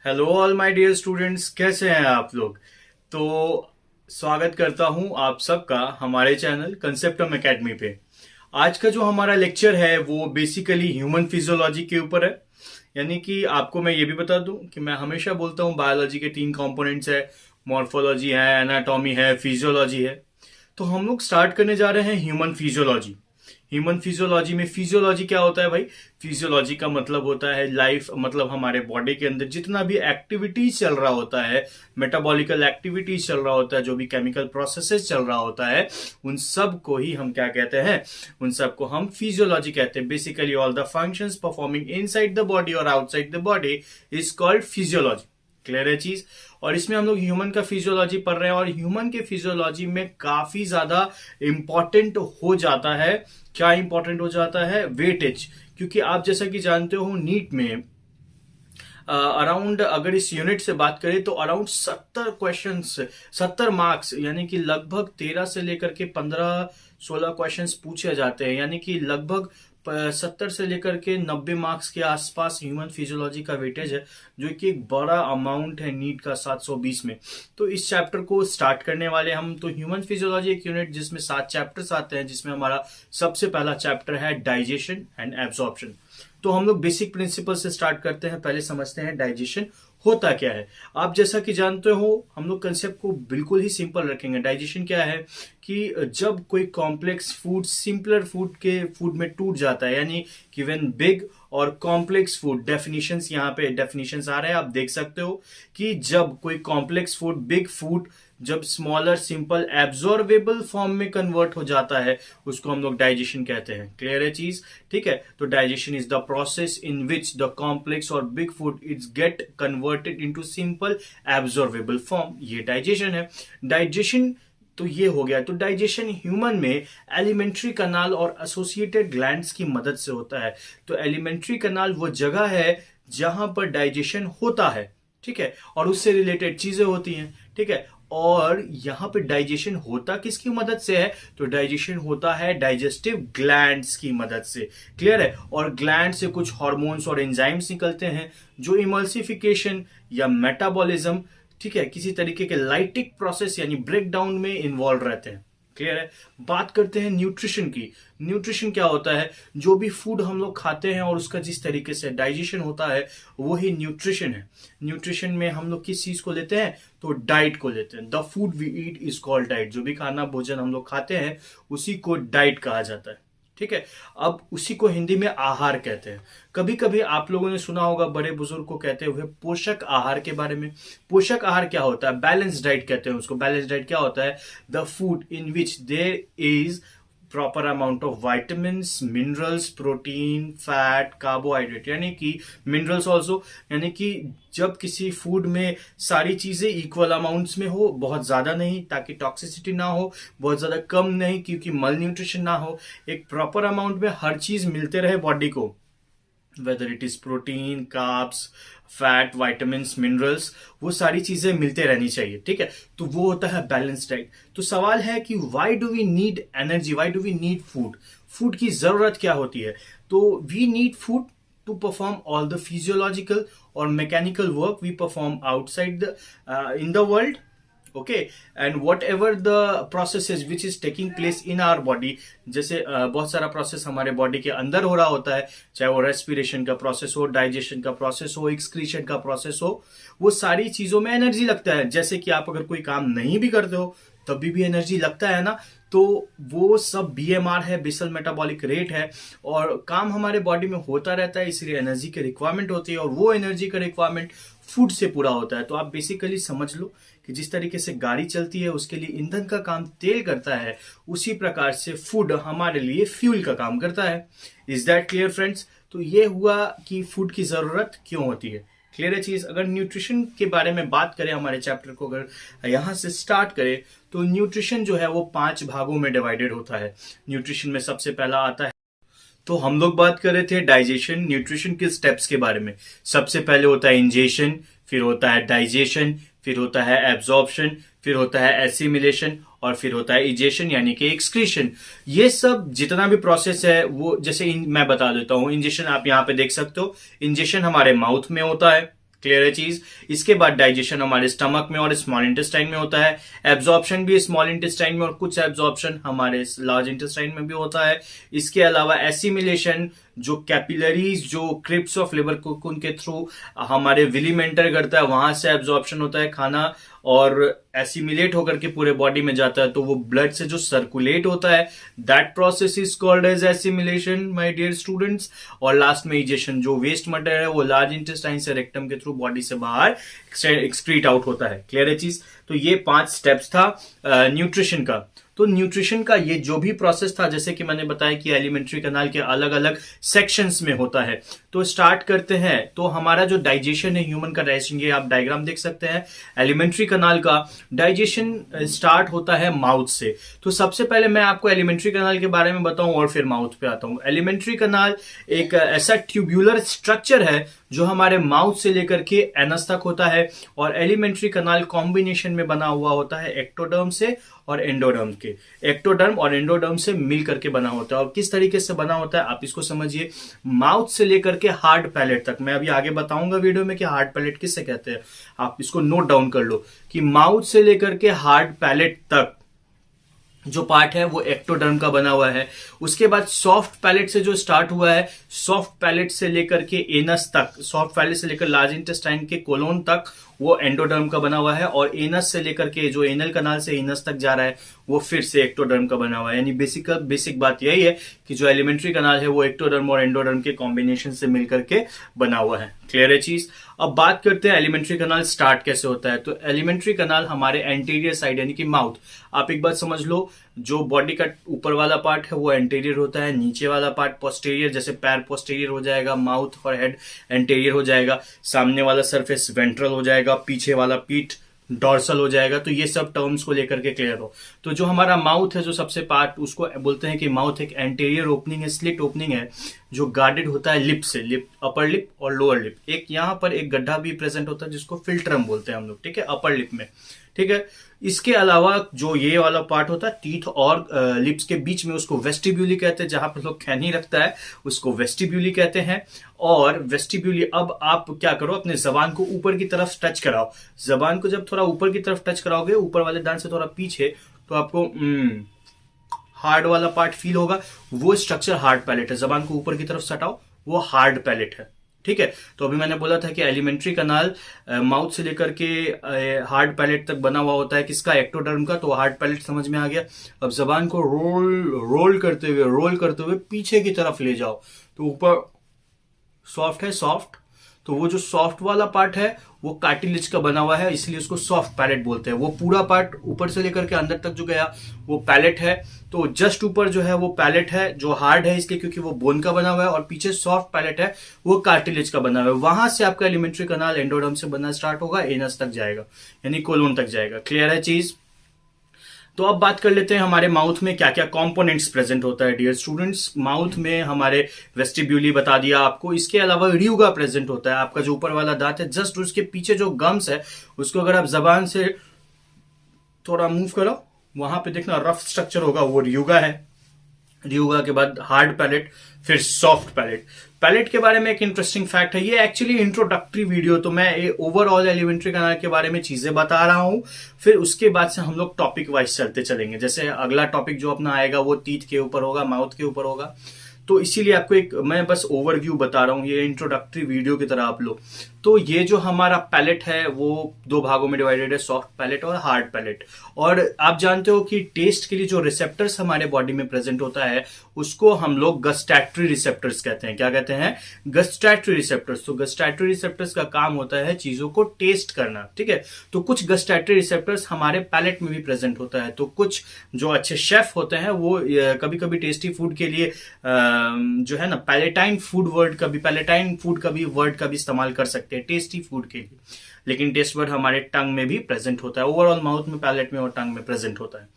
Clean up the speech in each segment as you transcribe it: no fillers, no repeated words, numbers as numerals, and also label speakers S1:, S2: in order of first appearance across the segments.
S1: Hello all my dear students, कैसे हैं आप लोग। तो स्वागत करता हूं आप सबका हमारे चैनल कंसेप्टम एकेडमी पे। आज का जो हमारा लेक्चर है वो बेसिकली ह्यूमन फिजियोलॉजी के ऊपर है। यानी कि आपको मैं ये भी बता दूं कि मैं हमेशा बोलता हूं बायोलॉजी के 3 कंपोनेंट्स है, मॉर्फोलॉजी है, एनाटॉमी है, फिजियोलॉजी है। तो हम लोग स्टार्ट करने जा रहे हैं ह्यूमन फिजियोलॉजी। ह्यूमन फिजियोलॉजी में फिजियोलॉजी क्या होता है भाई? फिजियोलॉजी का मतलब होता है लाइफ, मतलब हमारे बॉडी के अंदर जितना भी एक्टिविटीज चल रहा होता है, मेटाबॉलिकल एक्टिविटीज चल रहा होता है, जो भी केमिकल प्रोसेसेस चल रहा होता है, उन सब को ही हम क्या कहते हैं? उन सब को हम फिजियोलॉजी कहते हैं। Basically all the functions performing inside the body और outside the body is called physiology. Clear है चीज। और इसमें हम लोग ह्यूमन का फिजियोलॉजी पढ़ रहे हैं, और ह्यूमन के फिजियोलॉजी में काफी ज्यादा इंपॉर्टेंट हो जाता है। क्या इंपॉर्टेंट हो जाता है? वेटेज। क्योंकि आप जैसा कि जानते हो नीट में अराउंड, अगर इस यूनिट से बात करें तो अराउंड 70 क्वेश्चन, 70 मार्क्स, यानी कि लगभग 13 से लेकर के 15-16 क्वेश्चंस पूछे जाते हैं। यानी कि लगभग 70 से लेकर के 90 मार्क्स के आसपास ह्यूमन फिजियोलॉजी का वेटेज है, जो कि एक बड़ा अमाउंट है नीट का 720 में। तो इस चैप्टर को स्टार्ट करने वाले हम। तो ह्यूमन फिजियोलॉजी एक यूनिट जिसमें 7 चैप्टर्स आते हैं, जिसमें हमारा सबसे पहला चैप्टर है डाइजेशन एंड एब्जॉर्प्शन। तो हम लोग बेसिक प्रिंसिपल से स्टार्ट करते हैं। पहले समझते हैं डाइजेशन होता क्या है। आप जैसा कि जानते हो, हम लोग कंसेप्ट को बिल्कुल ही सिंपल रखेंगे। डाइजेशन क्या है कि जब कोई कॉम्प्लेक्स फूड सिंपलर फूड में टूट जाता है, यानी कि व्हेन बिग और कॉम्प्लेक्स फूड, डेफिनेशंस यहाँ पे डेफिनेशंस आ रहे हैं, आप देख सकते हो कि जब कोई कॉम्प्लेक्स फूड, बिग फूड, जब स्मॉलर सिंपल एब्जॉर्बेबल फॉर्म में कन्वर्ट हो जाता है, उसको हम लोग डाइजेशन कहते हैं। क्लियर है चीज? ठीक है। तो digestion is the process in which the complex और big food is get converted into simple absorbable form. ये डाइजेशन है। डाइजेशन तो ये हो गया। तो डाइजेशन ह्यूमन में एलिमेंट्री कनाल और एसोसिएटेड ग्लैंड्स की मदद से होता है। तो एलिमेंट्री कनाल वो जगह है जहां पर डाइजेशन होता है, ठीक है, और उससे रिलेटेड चीजें होती हैं, ठीक है। और यहां पे डाइजेशन होता किसकी मदद से है? तो डाइजेशन होता है डाइजेस्टिव ग्लैंड्स की मदद से। क्लियर है। और ग्लैंड से कुछ हार्मोन्स और एंजाइम्स निकलते हैं, जो इमल्सिफिकेशन या मेटाबॉलिज्म, ठीक है, किसी तरीके के लाइटिक प्रोसेस यानी ब्रेक डाउन में इन्वॉल्व रहते हैं। क्लियर है। बात करते हैं न्यूट्रिशन की। न्यूट्रिशन क्या होता है? जो भी फूड हम लोग खाते हैं और उसका जिस तरीके से डाइजेशन होता है, वही न्यूट्रिशन है। न्यूट्रिशन में हम लोग किस चीज को लेते हैं? तो डाइट को लेते हैं। The food we eat is called diet. जो भी खाना भोजन हम लोग खाते हैं, उसी को डाइट कहा जाता है, ठीक है। अब उसी को हिंदी में आहार कहते हैं। कभी कभी आप लोगों ने सुना होगा बड़े बुजुर्ग को कहते हुए पोषक आहार के बारे में। पोषक आहार क्या होता है? बैलेंस डाइट कहते हैं उसको। बैलेंस डाइट क्या होता है? The food in which there is proper amount of vitamins, minerals, protein, fat, carbohydrate, यानी कि मिनरल्स ऑल्सो, यानी कि जब किसी फूड में सारी चीजें इक्वल अमाउंट्स में हो, बहुत ज्यादा नहीं ताकि टॉक्सिसिटी ना हो, बहुत ज्यादा कम नहीं क्योंकि मल न्यूट्रिशन ना हो, एक प्रॉपर अमाउंट में हर चीज मिलते रहे बॉडी को, whether it is protein, carbs, fat, vitamins, minerals, वो सारी चीजें मिलते रहनी चाहिए, ठीक है। तो वो होता है बैलेंस डाइट। तो सवाल है कि why do we need energy, why do we need food? Food की जरूरत क्या होती है? तो we need food to perform all the physiological और mechanical work we perform outside the in the world, okay, and whatever the process which is taking place in our body. जैसे बहुत सारा प्रोसेस हमारे body के अंदर हो रहा होता है, चाहे वो रेस्पिरेशन का प्रोसेस हो, डाइजेशन का प्रोसेस हो, एक्सक्रीशन का प्रोसेस हो, वो सारी चीजों में एनर्जी लगता है। जैसे कि आप अगर कोई काम नहीं भी करते हो तभी भी एनर्जी लगता है ना। तो वो सब बीएमआर है, बेसल मेटाबॉलिक रेट है, और काम हमारे बॉडी में होता रहता है, इसलिए एनर्जी की रिक्वायरमेंट होती है, और वो एनर्जी का रिक्वायरमेंट फूड से पूरा होता है। तो आप बेसिकली समझ लो कि जिस तरीके से गाड़ी चलती है उसके लिए ईंधन का काम तेल करता है, उसी प्रकार से फूड हमारे लिए फ्यूल का काम करता है। Is that clear friends? तो ये हुआ कि फूड की जरूरत क्यों होती है। क्लियर है चीज। अगर न्यूट्रिशन के बारे में बात करें, हमारे चैप्टर को अगर यहां से स्टार्ट करें, तो न्यूट्रिशन जो है वो 5 भागों में डिवाइडेड होता है। न्यूट्रिशन में सबसे पहला आता है, तो हम लोग बात कर रहे थे डाइजेशन, न्यूट्रिशन के स्टेप्स के बारे में। सबसे पहले होता है इंजेशन, फिर होता है डाइजेशन, फिर होता है एब्जॉर्प्शन, फिर होता है एसिमिलेशन, और फिर होता है इजेशन यानी कि एक्सक्रीशन। ये सब जितना भी प्रोसेस है वो, जैसे मैं बता देता हूं। इंजेशन आप यहां पे देख सकते हो। इंजेशन हमारे माउथ में होता है, क्लियर है चीज। इसके बाद डाइजेशन हमारे स्टमक में और स्मॉल इंटेस्टाइन में होता है, एब्जॉर्प्शन भी स्मॉल इंटेस्टाइन में और कुछ एब्जॉर्प्शन हमारे लार्ज इंटेस्टाइन में भी होता है। इसके अलावा एसिमिलेशन जो कैपिलरीज जो क्रिप्स ऑफ लिवर कोकून के थ्रू हमारे विली में एंटर करता है, वहां से एब्जॉर्प्शन होता है खाना और एसिमिलेट होकर के पूरे बॉडी में जाता है, तो वो ब्लड से जो सर्कुलेट होता है that process is called as assimilation my dear students. और लास्ट में इजेशन, जो वेस्ट मटेरियल है वो लार्ज इंटेस्टाइन से रेक्टम के थ्रू बॉडी से बाहर एक्सक्रीट आउट होता है। क्लियर है चीज। तो ये 5 स्टेप्स था न्यूट्रिशन का। तो न्यूट्रिशन का ये जो भी प्रोसेस था, जैसे कि मैंने बताया कि एलिमेंट्री कैनाल के अलग अलग सेक्शंस में होता है। तो स्टार्ट करते हैं। तो हमारा जो डाइजेशन है ह्यूमन का डाइजेशन, ये आप डायग्राम देख सकते हैं एलिमेंट्री कैनाल का। डाइजेशन स्टार्ट होता है माउथ से। तो सबसे पहले मैं आपको एलिमेंट्री कैनाल के बारे में बताऊं और फिर माउथ पे आता हूं। एलिमेंट्री कैनाल एक ऐसा ट्यूब्यूलर स्ट्रक्चर है जो हमारे माउथ से लेकर के एनस तक होता है, और एलिमेंट्री कैनाल कॉम्बिनेशन में बना हुआ होता है एक्टोडर्म से और एंडोडर्म के। एक्टोडर्म और एंडोडर्म से मिल करके बना होता है। और किस तरीके से बना होता है आप इसको समझिए। माउथ से लेकर के हार्ड पैलेट तक, मैं अभी आगे बताऊंगा वीडियो में कि हार्ड पैलेट किससे कहते हैं, आप इसको नोट डाउन कर लो कि माउथ से लेकर के हार्ड पैलेट तक जो पार्ट है वो एक्टोडर्म का बना हुआ है। उसके बाद सॉफ्ट पैलेट से जो स्टार्ट हुआ है, सॉफ्ट पैलेट से लेकर के एनस तक, सॉफ्ट पैलेट से लेकर लार्ज इंटेस्टाइन के कोलोन तक वो एंडोडर्म का बना हुआ है, और एनस से लेकर के जो एनल कनाल से एनस तक जा रहा है वो फिर से एक्टोडर्म का बना हुआ है। यानी बेसिक बात यही है कि जो एलिमेंट्री कनाल है वो एक्टोडर्म और एंडोडर्म के कॉम्बिनेशन से मिलकर के बना हुआ है। क्लियर है चीज। अब बात करते हैं एलिमेंट्री कनाल स्टार्ट कैसे होता है। तो एलिमेंट्री कनाल हमारे एंटीरियर साइड यानी कि माउथ, आप एक बात समझ लो, जो बॉडी का ऊपर वाला पार्ट है वो एंटीरियर होता है, नीचे वाला पार्ट पोस्टीरियर, जैसे पैर पोस्टीरियर हो जाएगा, माउथ और हेड एंटीरियर हो जाएगा, सामने वाला सरफेस वेंट्रल हो जाएगा, पीछे वाला पीठ डॉर्सल हो जाएगा। तो ये सब टर्म्स को लेकर के क्लियर हो। तो जो हमारा माउथ है, जो सबसे पार्ट, उसको बोलते हैं कि माउथ एक एंटीरियर ओपनिंग है, स्लिट ओपनिंग है, जो गार्डेड होता है लिप से, लिप, अपर लिप और लोअर लिप। एक यहां पर एक गड्ढा भी प्रेजेंट होता है जिसको फिल्ट्रम बोलते हैं हम लोग, ठीक है, अपर लिप में। ठीक है। इसके अलावा जो ये वाला पार्ट होता है टीथ और लिप्स के बीच में, उसको वेस्टिब्यूली कहते हैं, जहां पर लोग खैनी रखता है उसको वेस्टिब्यूली कहते हैं। और वेस्टिब्यूली, अब आप क्या करो, अपने जबान को ऊपर की तरफ टच कराओ। जबान को जब थोड़ा ऊपर की तरफ टच कराओगे, ऊपर वाले दांत से थोड़ा पीछे, तो आपको हार्ड वाला पार्ट फील होगा। वो स्ट्रक्चर हार्ड पैलेट है। जबान को ऊपर की तरफ सटाओ, वो हार्ड पैलेट है। ठीक है। तो अभी मैंने बोला था कि एलिमेंट्री कनाल माउथ से लेकर के हार्ड पैलेट तक बना हुआ होता है, किसका, एक्टोडर्म का। तो हार्ड पैलेट समझ में आ गया। अब जबान को रोल करते हुए पीछे की तरफ ले जाओ, तो ऊपर सॉफ्ट है, सॉफ्ट, तो वो जो सॉफ्ट वाला पार्ट है वो कार्टिलेज का बना हुआ है, इसलिए उसको सॉफ्ट पैलेट बोलते हैं। वो पूरा पार्ट ऊपर से लेकर के अंदर तक जो गया वो पैलेट है। तो जस्ट ऊपर जो है वो पैलेट है, जो हार्ड है इसलिए क्योंकि वो बोन का बना हुआ है, और पीछे सॉफ्ट पैलेट है, वो कार्टिलेज का बना हुआ है। वहां से आपका एलिमेंट्री कनाल एंडोडर्म से बनना स्टार्ट होगा, एनस तक जाएगा, यानी कोलोन तक जाएगा। क्लियर है चीज। तो अब बात कर लेते हैं हमारे माउथ में क्या क्या कंपोनेंट्स प्रेजेंट होता है डियर स्टूडेंट्स। माउथ में हमारे वेस्टिब्यूली बता दिया आपको, इसके अलावा र्यूगा प्रेजेंट होता है। आपका जो ऊपर वाला दांत है, जस्ट उसके पीछे जो गम्स है, उसको अगर आप जबान से थोड़ा मूव करो, वहां पे देखना रफ स्ट्रक्चर होगा, वो र्यूगा है। र्यूगा के बाद हार्ड पैलेट, फिर सॉफ्ट पैलेट। पैलेट के बारे में एक इंटरेस्टिंग फैक्ट है, ये एक्चुअली इंट्रोडक्टरी वीडियो, तो मैं ओवरऑल एलिमेंट्री कनाल के बारे में चीजें बता रहा हूं, फिर उसके बाद से हम लोग टॉपिक वाइज चलते चलेंगे। जैसे अगला टॉपिक जो अपना आएगा वो टीथ के ऊपर होगा, माउथ के ऊपर होगा, तो इसीलिए आपको एक मैं बस ओवरव्यू बता रहा हूं, ये इंट्रोडक्टरी वीडियो की तरह आप लोग। तो ये जो हमारा पैलेट है वो 2 भागों में डिवाइडेड है, सॉफ्ट पैलेट और हार्ड पैलेट। और आप जानते हो कि टेस्ट के लिए जो रिसेप्टर्स हमारे बॉडी में प्रेजेंट होता है उसको हम लोग गस्टैटरी रिसेप्टर्स कहते हैं। क्या कहते हैं? गस्टैटरी रिसेप्टर्स। तो गस्टैटरी रिसेप्टर्स का काम होता है चीजों को टेस्ट करना, ठीक है। तो कुछ गस्टैटरी रिसेप्टर्स हमारे पैलेट में भी प्रेजेंट होता है। तो कुछ जो अच्छे शेफ होते हैं वो कभी कभी टेस्टी फूड के लिए जो है ना पैलेटाइन फूड का भी वर्ड का भी इस्तेमाल कर सकते हैं टेस्टी फूड के लिए, लेकिन टेस्ट वर्ड हमारे टंग में भी प्रेजेंट होता है। ओवरऑल माउथ में, पैलेट में और टंग में प्रेजेंट होता है।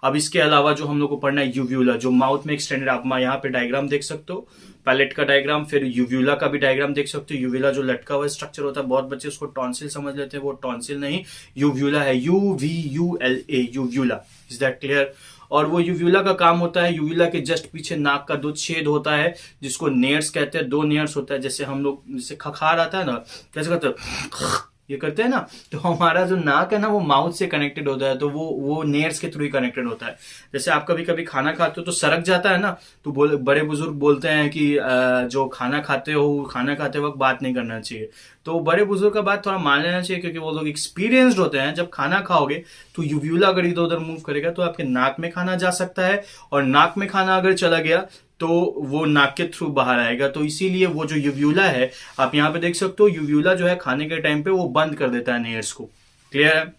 S1: अब इसके अलावा जो हम लोग को पढ़ना है यूव्यूला, जो माउथ में एक्सटेंडेड, आप यहाँ पे डायग्राम देख सकते हो, पैलेट का डायग्राम, फिर यूव्यूला का भी डायग्राम देख सकते हो। यूव्यूला जो लटका हुआ स्ट्रक्चर होता है, बहुत बच्चे उसको टॉन्सिल समझ लेते हैं, वो टॉन्सिल नहीं, यूव्यूला है, UVULA, यूव्यूला। Is that clear? और वो यूव्यूला का काम होता है, यूव्यूला के जस्ट पीछे नाक का 2 छेद होता है जिसको नेयर्स कहते हैं। 2 नेयर्स होता है, जैसे हम लोग जैसे खखार आता है ना, कैसे करते हैं, ये करते हैं ना, तो हमारा जो नाक है ना वो माउथ से कनेक्टेड होता है, तो वो नेयर्स के थ्रू ही कनेक्टेड होता है। जैसे आप कभी कभी खाना खाते हो तो सरक जाता है ना, तो बड़े बुजुर्ग बोलते हैं कि जो खाना खाते हो, खाना खाते वक्त बात नहीं करना चाहिए। तो बड़े बुजुर्ग का बात थोड़ा मान लेना चाहिए, क्योंकि वो लोग एक्सपीरियंस्ड होते हैं। जब खाना खाओगे तो यूव्यूला अगर इधर उधर मूव करेगा तो आपके नाक में खाना जा सकता है, और नाक में खाना अगर चला गया तो वो नाक के थ्रू बाहर आएगा। तो इसीलिए वो जो यूव्यूला है, आप यहां पे देख सकते हो, यूव्यूला जो है खाने के टाइम पे वो बंद कर देता है नेयर्स को। क्लियर है,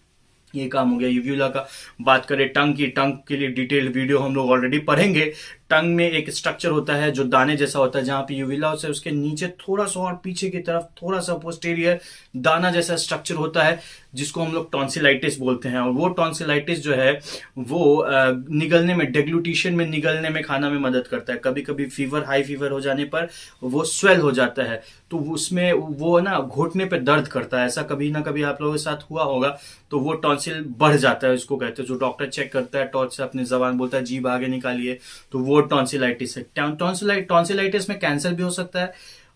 S1: ये काम हो गया यूव्यूला का। बात करें टंग की, टंग के लिए डिटेल्ड वीडियो हम लोग ऑलरेडी पढ़ेंगे। टंग में एक स्ट्रक्चर होता है जो दाने जैसा होता है, जहां पे यूव्यूला होता है उसके नीचे थोड़ा सा और पीछे की तरफ थोड़ा सा पोस्टीरियर दाना जैसा स्ट्रक्चर होता है, जिसको हम लोग टॉन्सिलाइटिस बोलते हैं। और वो टॉन्सिलाइटिस जो है वो निगलने में, डेग्लूटिशन में, निगलने में, खाना में मदद करता है। कभी कभी फीवर, हाई फीवर हो जाने पर वो स्वेल हो जाता है, तो उसमें वो ना घुटने पे दर्द करता है। ऐसा कभी ना कभी आप लोगों के साथ हुआ होगा, तो वो टॉन्सिल बढ़ जाता है, उसको कहते हैं। जो डॉक्टर चेक करता है टॉर्च से अपनी जबान, बोलता है जीभ आगे निकालिए, तो वो टॉन्सिलाइटिस है। टॉन्सिलाइटिस में कैंसर भी हो सकता है,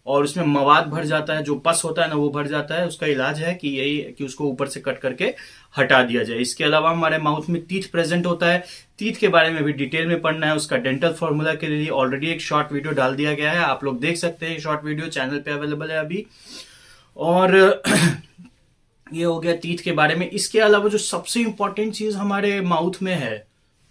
S1: और उसमें मवाद भर जाता है, जो पस होता है ना वो भर जाता है। उसका इलाज है कि यही कि उसको ऊपर से कट करके हटा दिया जाए। इसके अलावा हमारे माउथ में टीथ प्रेजेंट होता है, टीथ के बारे में भी डिटेल में पढ़ना है। उसका डेंटल फॉर्मूला के लिए ऑलरेडी एक शॉर्ट वीडियो डाल दिया गया है, आप लोग देख सकते हैं। शॉर्ट वीडियो चैनल पे अवेलेबल है अभी। और ये हो गया टीथ के बारे में। इसके अलावा जो सबसे इंपॉर्टेंट चीज हमारे माउथ में है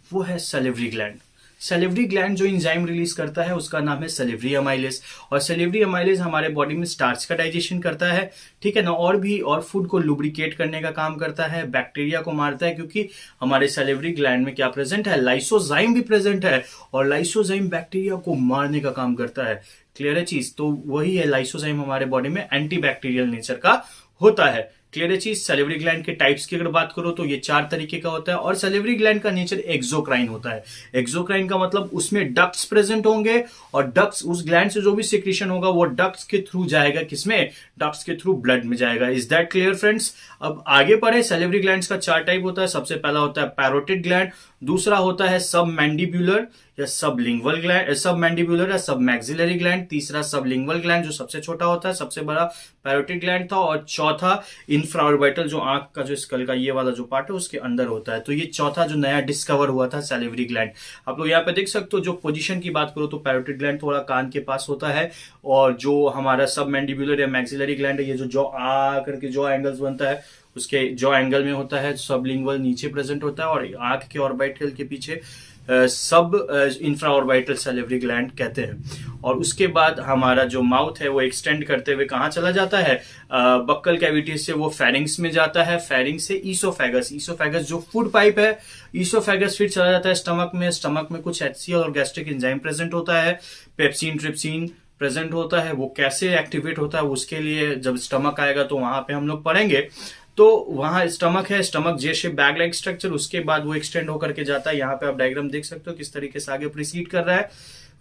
S1: वो है सलिवरी ग्लैंड। सलिवरी ग्लैंड जो इंजाइम रिलीज करता है उसका नाम है सलिवरी अमाइलेज, और सलिवरी अमाइलेज हमारे बॉडी में स्टार्च का डाइजेशन करता है, ठीक है ना, और भी और फूड को लुब्रिकेट करने का काम करता है, बैक्टीरिया को मारता है, क्योंकि हमारे सलिवरी ग्लैंड में क्या प्रेजेंट है, लाइसोजाइम भी प्रेजेंट है, और लाइसोजाइम बैक्टीरिया को मारने का काम करता है। क्लियर है चीज, तो वही है लाइसोजाइम हमारे बॉडी में एंटी बैक्टीरियल नेचर का होता है। क्लियर है चीज। सलिवरी ग्लैंड के टाइप्स की अगर बात करो तो ये 4 तरीके का होता है, और सलिवरी ग्लैंड का नेचर एक्सोक्राइन होता है। एक्सोक्राइन का मतलब उसमें डक्ट्स प्रेजेंट होंगे, और डक्ट्स, उस ग्लैंड से जो भी सिक्रीशन होगा वो डक्ट्स के थ्रू जाएगा, किसमें, डक्ट्स के थ्रू ब्लड में जाएगा। Is that clear friends. अब आगे बढ़े। सलिवरी ग्लैंड्स का 4 टाइप होता है। सबसे पहला होता है पैरोटिड ग्लैंड, दूसरा होता है सब मैंडिब्यूलर या सबलिंगुअल ग्लैंड, सब मैंडिब्यूलर या सब मैक्सिलरी ग्लैंड, तीसरा सबलिंगुअल ग्लैंड जो सबसे छोटा होता है, सबसे बड़ा पैरोटिड ग्लैंड था, और चौथा इंफ्राऑर्बिटल जो आंख का जो स्कल का ये वाला जो पार्ट है उसके अंदर होता है। तो ये चौथा जो नया डिस्कवर हुआ था सलिवरी ग्लैंड। आप लोग यहाँ पे देख सकते हो, जो पोजीशन की बात करो तो पैरोटिड ग्लैंड थोड़ा कान के पास होता है, और जो हमारा सब मैंडिब्यूलर या मैक्सिलरी ग्लैंड है, ये जो जॉ आ करके जॉ एंगल्स बनता है उसके जॉ एंगल में होता है। सबलिंगुअल नीचे प्रेजेंट होता है, और आंख के ऑर्बिटल के पीछे सब इंफ्राऑर्बिटल सलिवरी ग्लैंड कहते हैं। और उसके बाद हमारा जो माउथ है वो एक्सटेंड करते हुए कहाँ चला जाता है, बक्कल कैविटी से वो फेरिंग्स में जाता है, फेरिंग्स से ईसोफेगस, ईसोफेगस जो फूड पाइप है, ईसोफेगस फिर चला जाता है स्टमक में। स्टमक में कुछ HCl और गैस्ट्रिक एंजाइम प्रेजेंट होता है, पेप्सिन, ट्रिप्सिन प्रेजेंट होता है। वो कैसे एक्टिवेट होता है उसके लिए जब स्टमक आएगा तो वहां पे हम लोग पढ़ेंगे। तो वहां स्टमक है, स्टमक जे शेप बैग लाइक स्ट्रक्चर, उसके बाद वो एक्सटेंड होकर के जाता है। यहाँ पे आप डायग्राम देख सकते हो किस तरीके से आगे प्रोसीड कर रहा है।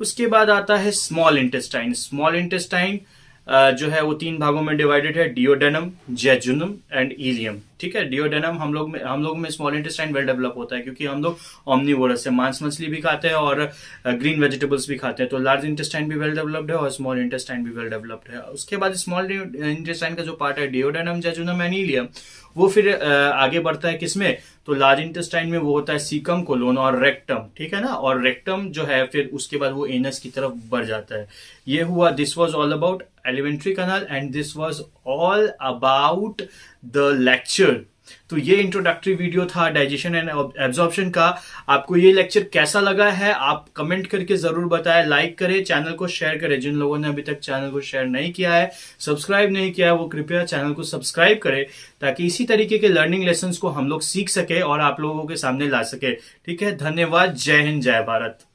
S1: उसके बाद आता है स्मॉल इंटेस्टाइन। स्मॉल इंटेस्टाइन जो है वो 3 भागों में डिवाइडेड है, डिओडेनम, जेजुनम एंड इलियम। ठीक है, डिओडेनम हम लोग में स्मॉल इंटेस्टाइन वेल डेवलप होता है, क्योंकि हम लोग ऑमनीवोरस है, मांस मछली भी खाते हैं और ग्रीन वेजिटेबल्स भी खाते हैं। तो लार्ज इंटेस्टाइन भी वेल डेवलप्ड है और स्मॉल इंटेस्टाइन भी वेल डेवलप्ड है। उसके बाद स्मॉल इंटेस्टाइन का जो पार्ट है डिओडेनम, जेजुनम एंड इलियम, वो फिर आगे बढ़ता है किसमें, तो लार्ज इंटेस्टाइन में वो होता है सीकम, कोलोन और रेक्टम। ठीक है ना, और रेक्टम जो है फिर उसके बाद वो एनस की तरफ बढ़ जाता है। ये हुआ, this was all about alimentary canal and this was all about the lecture. तो ये इंट्रोडक्टरी वीडियो था डाइजेशन एंड एब्जॉर्प्शन का। आपको ये लेक्चर कैसा लगा है आप कमेंट करके जरूर बताएं, लाइक करें, चैनल को शेयर करें। जिन लोगों ने अभी तक चैनल को शेयर नहीं किया है, सब्सक्राइब नहीं किया है, वो कृपया चैनल को सब्सक्राइब करें, ताकि इसी तरीके के लर्निंग लेसन्स को हम लोग सीख सके और आप लोगों के सामने ला सके। ठीक है, धन्यवाद। जय हिंद, जय भारत।